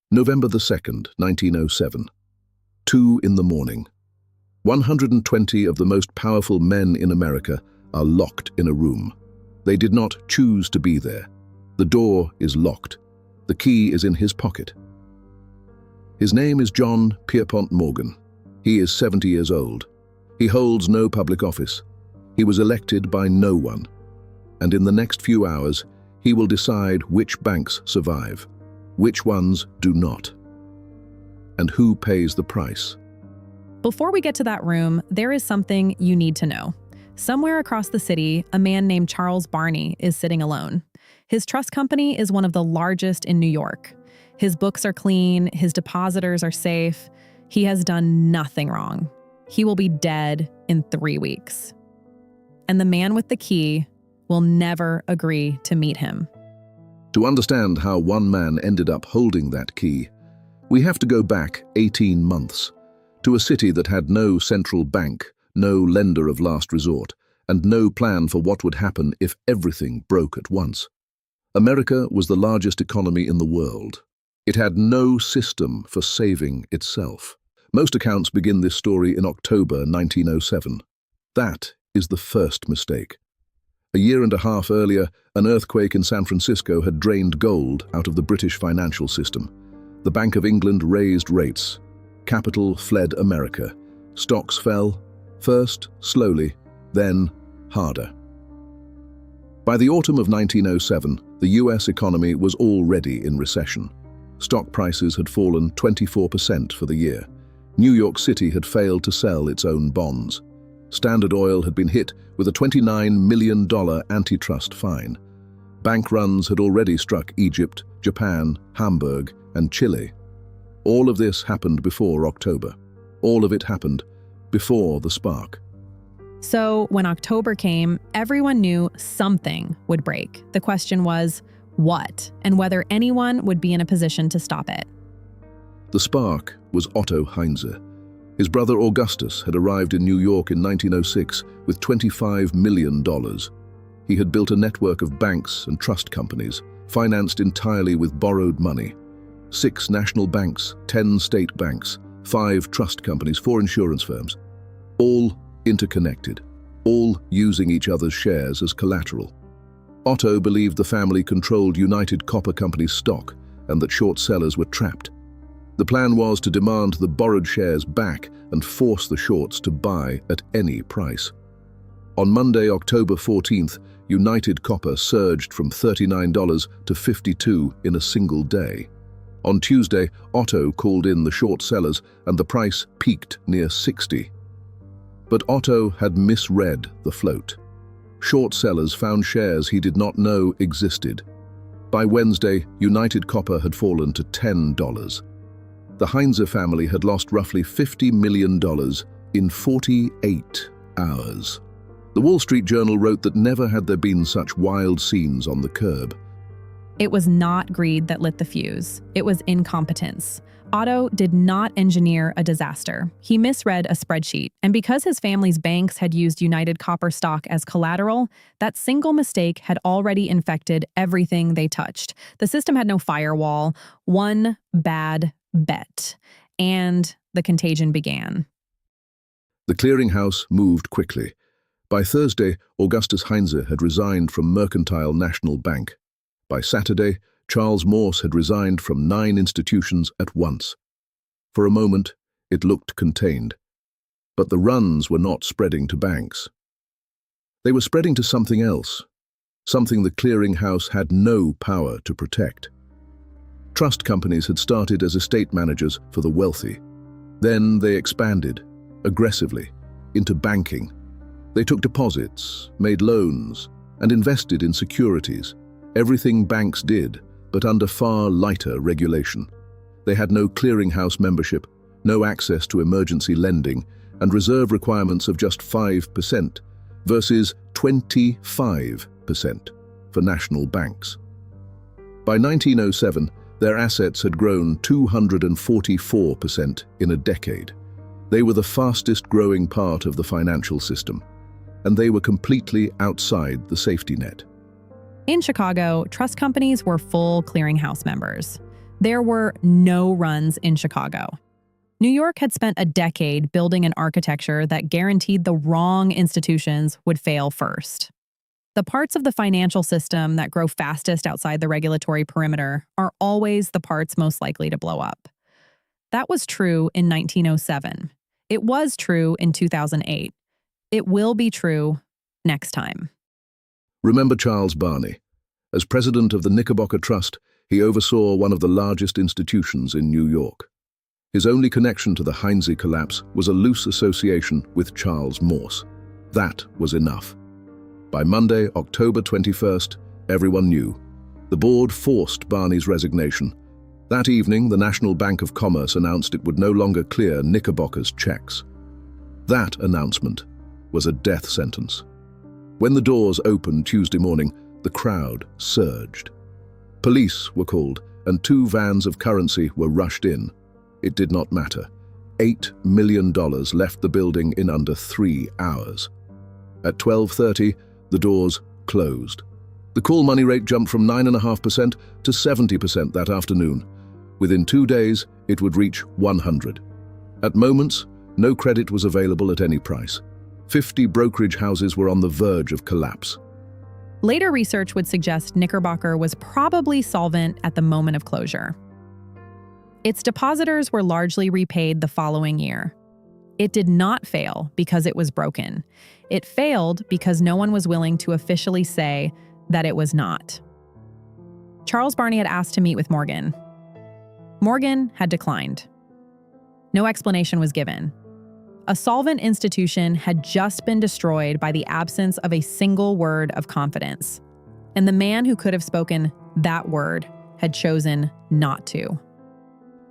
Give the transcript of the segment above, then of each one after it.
November the 2nd, 1907. 2 in the morning. 120 of the most powerful men in America are locked in a room. They did not choose to be there. The door is locked. The key is in his pocket. His name is John Pierpont Morgan. He is 70 years old. He holds no public office. He was elected by no one. And in the next few hours, he will decide which banks survive, which ones do not, and who pays the price. Before we get to that room, there is something you need to know. Somewhere across the city, a man named Charles Barney is sitting alone. His trust company is one of the largest in New York. His books are clean, his depositors are safe. He has done nothing wrong. He will be dead in 3 weeks. And the man with the key will never agree to meet him. To understand how one man ended up holding that key, we have to go back 18 months to a city that had no central bank, no lender of last resort, and no plan for what would happen if everything broke at once. America was the largest economy in the world. It had no system for saving itself. Most accounts begin this story in October 1907. That is the first mistake. A year and a half earlier, an earthquake in San Francisco had drained gold out of the British financial system. The Bank of England raised rates. Capital fled America. Stocks fell, first slowly, then harder. By the autumn of 1907, the US economy was already in recession. Stock prices had fallen 24% for the year. New York City had failed to sell its own bonds. Standard Oil had been hit with a $29 million antitrust fine. Bank runs had already struck Egypt, Japan, Hamburg, and Chile. All of this happened before October. All of it happened before the spark. So when October came, everyone knew something would break. The question was, what? And whether anyone would be in a position to stop it. The spark was Otto Heinze. His brother Augustus had arrived in New York in 1906 with $25 million. He had built a network of banks and trust companies, financed entirely with borrowed money. 6 national banks, 10 state banks, 5 trust companies, 4 insurance firms. All interconnected, all using each other's shares as collateral. Otto believed the family controlled United Copper Company's stock and that short sellers were trapped. The plan was to demand the borrowed shares back and force the shorts to buy at any price. On Monday, October 14th, United Copper surged from $39 to $52 in a single day. On Tuesday, Otto called in the short sellers and the price peaked near $60. But Otto had misread the float. Short sellers found shares he did not know existed. By Wednesday, United Copper had fallen to $10. The Heinze family had lost roughly $50 million in 48 hours. The Wall Street Journal wrote that never had there been such wild scenes on the curb. It was not greed that lit the fuse. It was incompetence. Otto did not engineer a disaster. He misread a spreadsheet, and because his family's banks had used United Copper stock as collateral, that single mistake had already infected everything they touched. The system had no firewall. One bad bet, and the contagion began. The clearinghouse moved quickly. By Thursday, Augustus Heinze had resigned from Mercantile National Bank. By Saturday, Charles Morse had resigned from 9 institutions at once. For a moment, it looked contained. But the runs were not spreading to banks. They were spreading to something else, something the clearinghouse had no power to protect. Trust companies had started as estate managers for the wealthy. Then they expanded, aggressively, into banking. They took deposits, made loans, and invested in securities. Everything banks did, but under far lighter regulation. They had no clearinghouse membership, no access to emergency lending, and reserve requirements of just 5% versus 25% for national banks. By 1907, their assets had grown 244% in a decade. They were the fastest growing part of the financial system, and they were completely outside the safety net. In Chicago, trust companies were full clearinghouse members. There were no runs in Chicago. New York had spent a decade building an architecture that guaranteed the wrong institutions would fail first. The parts of the financial system that grow fastest outside the regulatory perimeter are always the parts most likely to blow up. That was true in 1907. It was true in 2008. It will be true next time. Remember Charles Barney. As president of the Knickerbocker Trust, he oversaw one of the largest institutions in New York. His only connection to the Heinze collapse was a loose association with Charles Morse. That was enough. By Monday, October 21st, everyone knew. The board forced Barney's resignation. That evening, the National Bank of Commerce announced it would no longer clear Knickerbocker's checks. That announcement was a death sentence. When the doors opened Tuesday morning, the crowd surged. Police were called, and 2 vans of currency were rushed in. It did not matter. $8 million left the building in under 3 hours. At 12:30, the doors closed. The call money rate jumped from 9.5% to 70% that afternoon. Within 2 days, it would reach 100. At moments, no credit was available at any price. 50 brokerage houses were on the verge of collapse. Later research would suggest Knickerbocker was probably solvent at the moment of closure. Its depositors were largely repaid the following year. It did not fail because it was broken. It failed because no one was willing to officially say that it was not. Charles Barney had asked to meet with Morgan. Morgan had declined. No explanation was given. A solvent institution had just been destroyed by the absence of a single word of confidence. And the man who could have spoken that word had chosen not to.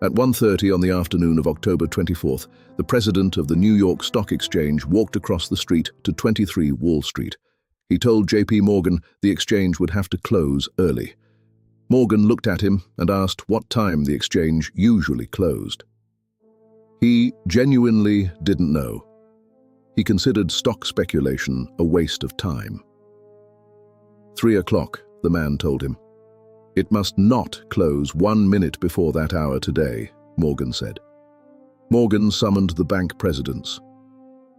At 1:30 on the afternoon of October 24th, the president of the New York Stock Exchange walked across the street to 23 Wall Street. He told J.P. Morgan the exchange would have to close early. Morgan looked at him and asked what time the exchange usually closed. He genuinely didn't know. He considered stock speculation a waste of time. 3 o'clock, the man told him. It must not close 1 minute before that hour today, Morgan said. Morgan summoned the bank presidents.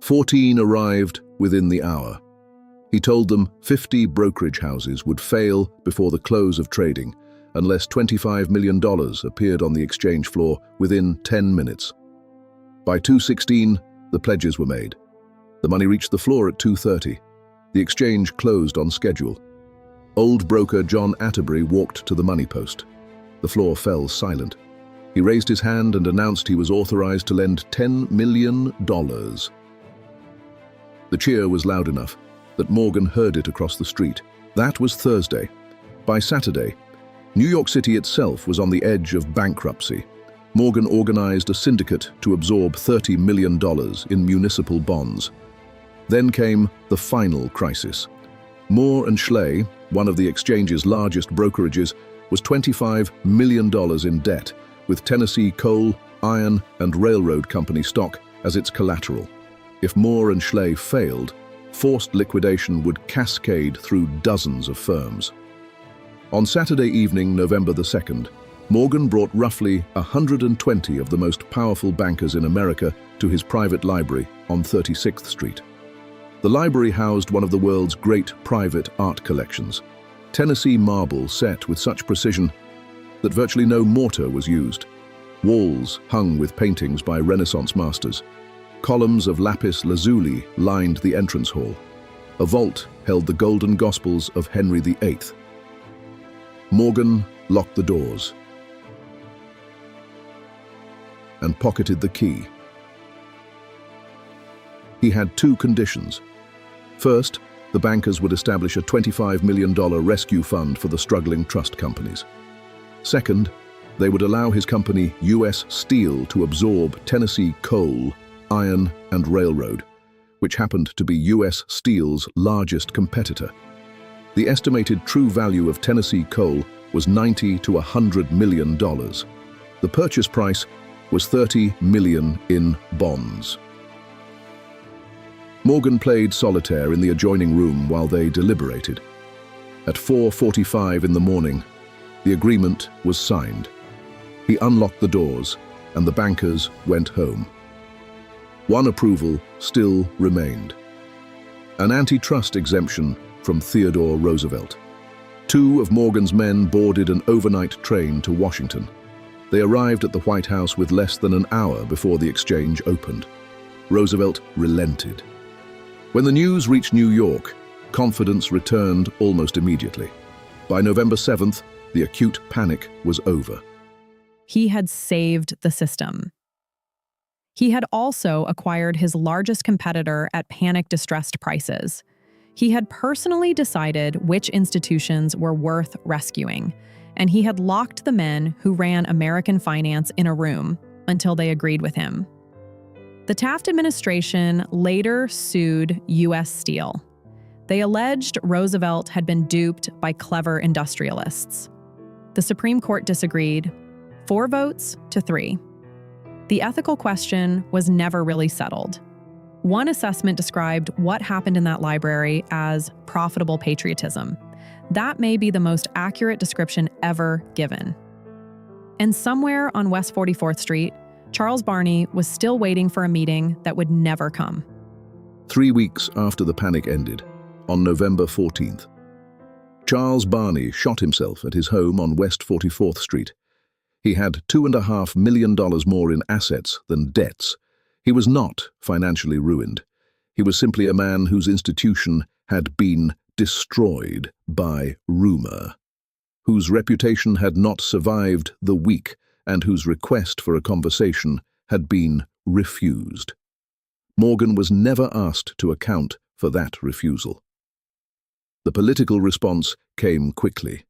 14 arrived within the hour. He told them 50 brokerage houses would fail before the close of trading unless $25 million appeared on the exchange floor within 10 minutes. By 2:16, the pledges were made. The money reached the floor at 2:30. The exchange closed on schedule. Old broker John Atterbury walked to the money post. The floor fell silent. He raised his hand and announced he was authorized to lend $10 million. The cheer was loud enough that Morgan heard it across the street. That was Thursday. By Saturday, New York City itself was on the edge of bankruptcy. Morgan organized a syndicate to absorb $30 million in municipal bonds. Then came the final crisis. Moore & Schley, one of the exchange's largest brokerages, was $25 million in debt, with Tennessee Coal, Iron, and Railroad Company stock as its collateral. If Moore & Schley failed, forced liquidation would cascade through dozens of firms. On Saturday evening, November the 2nd, Morgan brought roughly 120 of the most powerful bankers in America to his private library on 36th Street. The library housed one of the world's great private art collections, Tennessee marble set with such precision that virtually no mortar was used. Walls hung with paintings by Renaissance masters. Columns of lapis lazuli lined the entrance hall. A vault held the Golden Gospels of Henry VIII. Morgan locked the doors and pocketed the key. He had 2 conditions. First, the bankers would establish a $25 million rescue fund for the struggling trust companies. Second, they would allow his company, U.S. Steel, to absorb Tennessee Coal, Iron, and Railroad, which happened to be U.S. Steel's largest competitor. The estimated true value of Tennessee Coal was $90 to $100 million. The purchase price was $30 million in bonds. Morgan played solitaire in the adjoining room while they deliberated. At 4:45 in the morning, the agreement was signed. He unlocked the doors, and the bankers went home. One approval still remained: an antitrust exemption from Theodore Roosevelt. Two of Morgan's men boarded an overnight train to Washington. They arrived at the White House with less than an hour before the exchange opened. Roosevelt relented. When the news reached New York, confidence returned almost immediately. By November 7th, the acute panic was over. He had saved the system. He had also acquired his largest competitor at panic-distressed prices. He had personally decided which institutions were worth rescuing, and he had locked the men who ran American finance in a room until they agreed with him. The Taft administration later sued U.S. Steel. They alleged Roosevelt had been duped by clever industrialists. The Supreme Court disagreed, 4 votes to 3. The ethical question was never really settled. One assessment described what happened in that library as profitable patriotism. That may be the most accurate description ever given. And somewhere on West 44th Street, Charles Barney was still waiting for a meeting that would never come. 3 weeks after the panic ended, on November 14th, Charles Barney shot himself at his home on West 44th Street. He had $2.5 million more in assets than debts. He was not financially ruined. He was simply a man whose institution had been destroyed by rumor, whose reputation had not survived the week, and whose request for a conversation had been refused. Morgan was never asked to account for that refusal. The political response came quickly.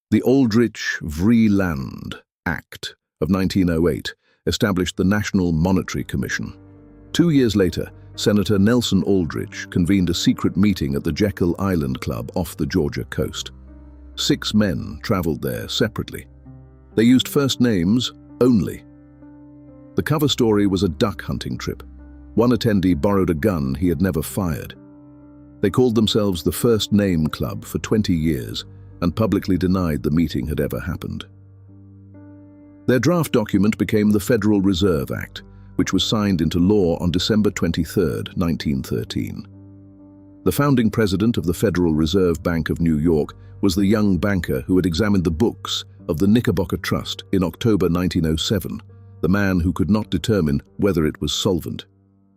The Aldrich-Vreeland Act of 1908 established the National Monetary Commission. 2 years later, Senator Nelson Aldrich convened a secret meeting at the Jekyll Island Club off the Georgia coast. 6 men traveled there separately. They used first names only. The cover story was a duck hunting trip. One attendee borrowed a gun he had never fired. They called themselves the First Name Club for 20 years and publicly denied the meeting had ever happened. Their draft document became the Federal Reserve Act, which was signed into law on December 23, 1913. The founding president of the Federal Reserve Bank of New York was the young banker who had examined the books of the Knickerbocker Trust in October 1907, the man who could not determine whether it was solvent.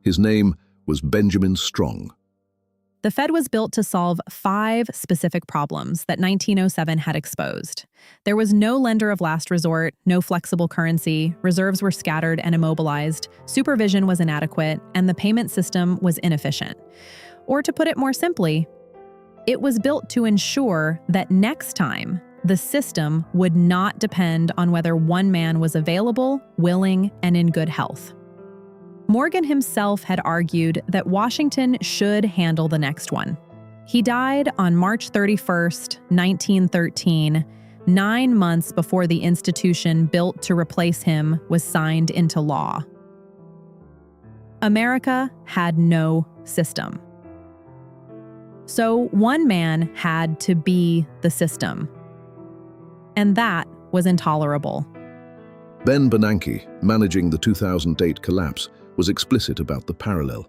His name was Benjamin Strong. The Fed was built to solve 5 specific problems that 1907 had exposed. There was no lender of last resort, no flexible currency, reserves were scattered and immobilized, supervision was inadequate, and the payment system was inefficient. Or to put it more simply, it was built to ensure that next time, the system would not depend on whether one man was available, willing, and in good health. Morgan himself had argued that Washington should handle the next one. He died on March 31st, 1913, 9 months before the institution built to replace him was signed into law. America had no system. So one man had to be the system. And that was intolerable. Ben Bernanke, managing the 2008 collapse, was explicit about the parallel.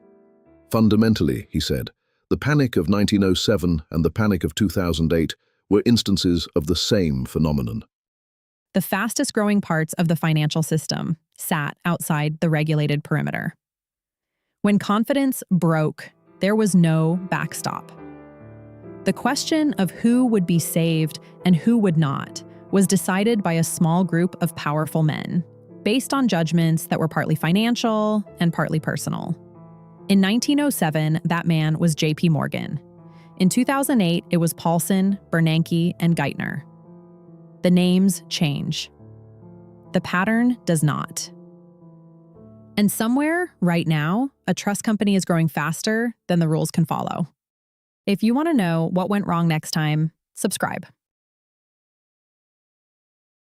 Fundamentally, he said, the panic of 1907 and the panic of 2008 were instances of the same phenomenon. The fastest-growing parts of the financial system sat outside the regulated perimeter. When confidence broke, there was no backstop. The question of who would be saved and who would not was decided by a small group of powerful men, based on judgments that were partly financial and partly personal. In 1907, that man was J.P. Morgan. In 2008, it was Paulson, Bernanke, and Geithner. The names change. The pattern does not. And somewhere, right now, a trust company is growing faster than the rules can follow. If you want to know what went wrong next time, subscribe.